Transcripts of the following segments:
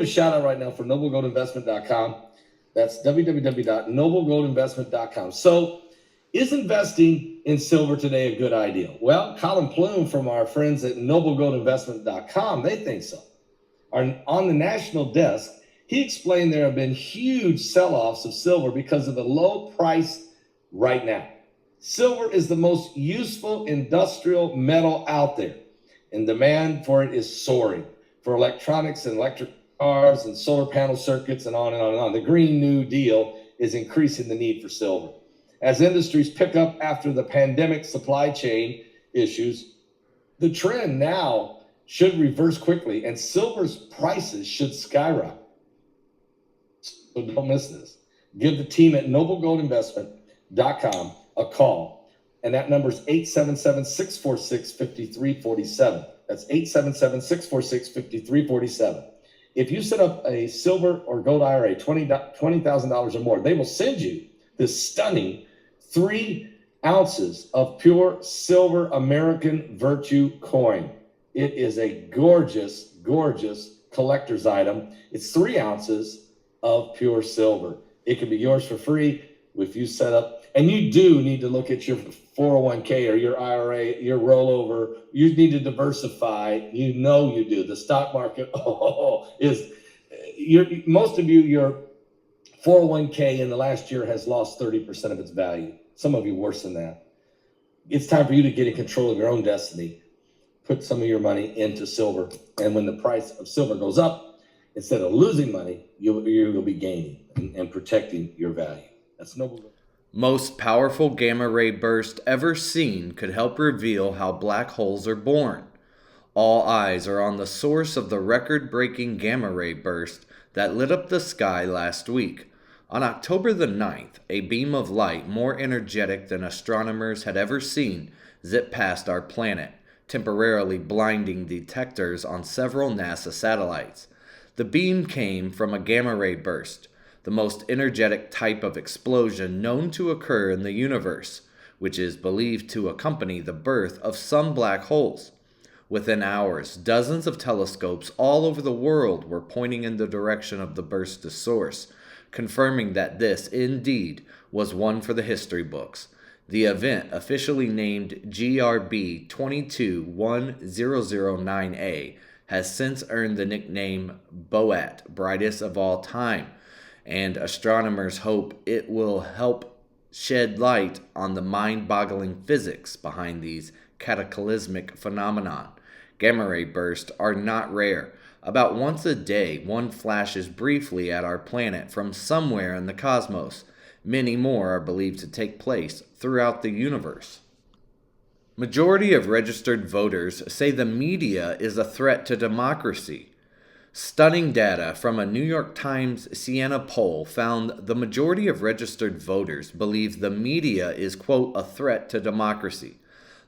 A shout out right now for noblegoldinvestment.com. That's www.noblegoldinvestment.com. So, is investing in silver today a good idea? Well, Colin Plume from our friends at noblegoldinvestment.com, they think so. On the national desk, he explained there have been huge sell-offs of silver because of the low price right now. Silver is the most useful industrial metal out there, and demand for it is soaring for electronics and electric cars and solar panel circuits and on and on and on. The Green New Deal is increasing the need for silver. As industries pick up after the pandemic supply chain issues, the trend now should reverse quickly and silver's prices should skyrocket. So don't miss this. Give the team at noblegoldinvestment.com a call, and that number is 877-646-5347. That's 877-646-5347. If you set up a silver or gold IRA, $20,000 or more, they will send you this stunning 3 ounces of pure silver American Virtue coin. It is a gorgeous, gorgeous collector's item. It's 3 ounces of pure silver. It can be yours for free if you set up, and you do need to look at your 401k or your IRA, your rollover. You need to diversify. You know you do. The stock market most of you, your 401k in the last year has lost 30% of its value. Some of you worse than that. It's time for you to get in control of your own destiny. Put some of your money into silver, and when the price of silver goes up, instead of losing money, you'll be gaining and protecting your value. That's noble. Most powerful gamma ray burst ever seen could help reveal how black holes are born. All eyes are on the source of the record-breaking gamma ray burst that lit up the sky last week. On October the 9th, a beam of light more energetic than astronomers had ever seen zipped past our planet, temporarily blinding detectors on several NASA satellites. The beam came from a gamma ray burst, the most energetic type of explosion known to occur in the universe, which is believed to accompany the birth of some black holes. Within hours, dozens of telescopes all over the world were pointing in the direction of the burst's source, confirming that this, indeed, was one for the history books. The event, officially named GRB 221009A, has since earned the nickname BOAT, brightest of all time, and astronomers hope it will help shed light on the mind-boggling physics behind these cataclysmic phenomena. Gamma ray bursts are not rare. About once a day, one flashes briefly at our planet from somewhere in the cosmos. Many more are believed to take place throughout the universe. Majority of registered voters say the media is a threat to democracy. Stunning data from a New York Times Siena poll found the majority of registered voters believe the media is, quote, a threat to democracy.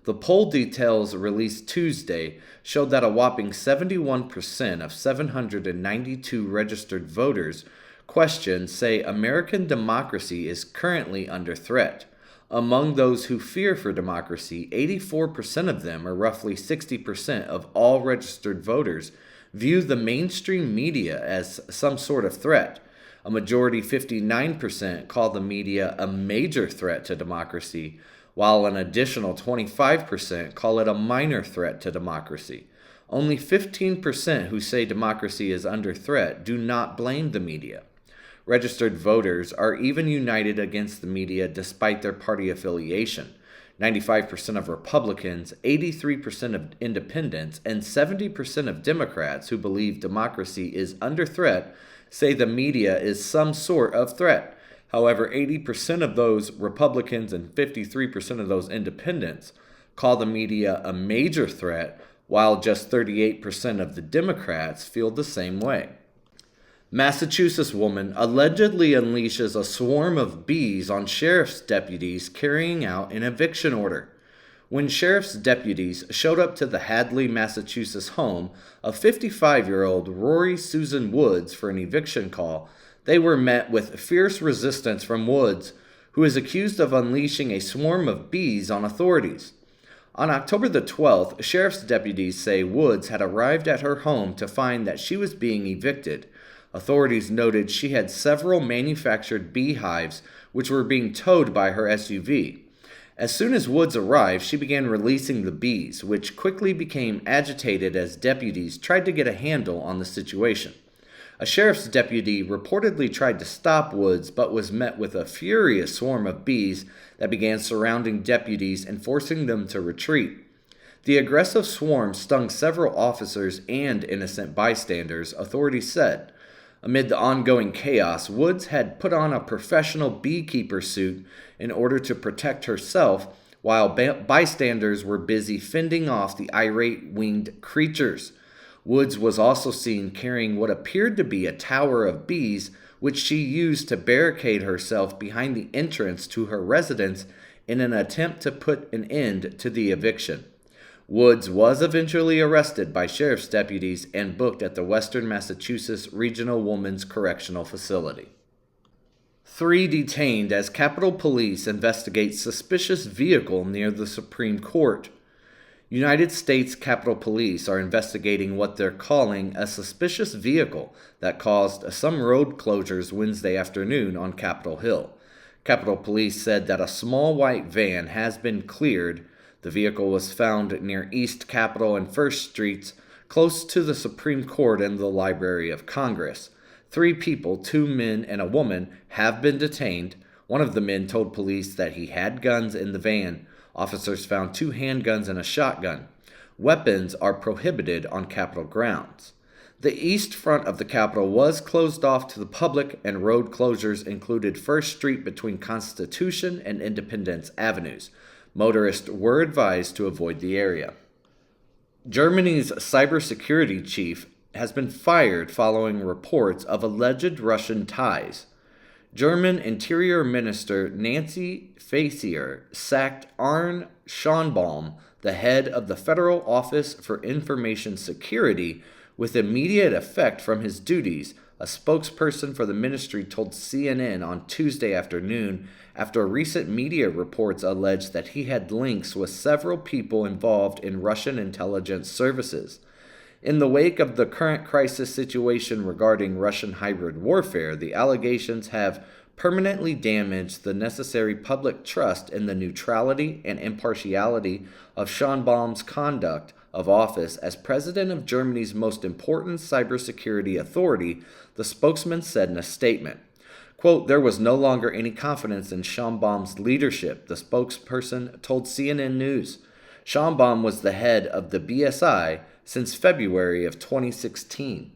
The poll details released Tuesday showed that a whopping 71% of 792 registered voters questioned say American democracy is currently under threat. Among those who fear for democracy, 84% of them, or roughly 60% of all registered voters, view the mainstream media as some sort of threat. A majority, 59%, call the media a major threat to democracy, while an additional 25% call it a minor threat to democracy. Only 15% who say democracy is under threat do not blame the media. Registered voters are even united against the media despite their party affiliation. 95% of Republicans, 83% of independents, and 70% of Democrats who believe democracy is under threat say the media is some sort of threat. However, 80% of those Republicans and 53% of those independents call the media a major threat, while just 38% of the Democrats feel the same way. Massachusetts woman allegedly unleashes a swarm of bees on sheriff's deputies carrying out an eviction order. When sheriff's deputies showed up to the Hadley, Massachusetts home of 55-year-old Rory Susan Woods for an eviction call, they were met with fierce resistance from Woods, who is accused of unleashing a swarm of bees on authorities. On October the 12th, sheriff's deputies say Woods had arrived at her home to find that she was being evicted. Authorities noted she had several manufactured beehives which were being towed by her SUV. As soon as Woods arrived, she began releasing the bees, which quickly became agitated as deputies tried to get a handle on the situation. A sheriff's deputy reportedly tried to stop Woods, but was met with a furious swarm of bees that began surrounding deputies and forcing them to retreat. The aggressive swarm stung several officers and innocent bystanders, authorities said. Amid the ongoing chaos, Woods had put on a professional beekeeper suit in order to protect herself, while bystanders were busy fending off the irate winged creatures. Woods was also seen carrying what appeared to be a tower of bees, which she used to barricade herself behind the entrance to her residence in an attempt to put an end to the eviction. Woods was eventually arrested by sheriff's deputies and booked at the Western Massachusetts Regional Women's Correctional Facility. 3 detained as Capitol Police investigate suspicious vehicle near the Supreme Court. United States Capitol Police are investigating what they're calling a suspicious vehicle that caused some road closures Wednesday afternoon on Capitol Hill. Capitol Police said that a small white van has been cleared. The vehicle was found near East Capitol and First Streets, close to the Supreme Court and the Library of Congress. 3 people, 2 men and a woman, have been detained. One of the men told police that he had guns in the van. Officers found 2 handguns and a shotgun. Weapons are prohibited on Capitol grounds. The east front of the Capitol was closed off to the public, and road closures included First Street between Constitution and Independence Avenues. Motorists were advised to avoid the area. Germany's cybersecurity chief has been fired following reports of alleged Russian ties. German Interior Minister Nancy Faeser sacked Arne Schonbaum, the head of the Federal Office for Information Security, with immediate effect from his duties, a spokesperson for the ministry told CNN on Tuesday afternoon, after recent media reports alleged that he had links with several people involved in Russian intelligence services. In the wake of the current crisis situation regarding Russian hybrid warfare, the allegations have permanently damaged the necessary public trust in the neutrality and impartiality of Schonbaum's conduct of office as president of Germany's most important cybersecurity authority, the spokesman said in a statement. Quote, "There was no longer any confidence in Schonbaum's leadership," the spokesperson told CNN News. Schonbaum was the head of the BSI since February of 2016.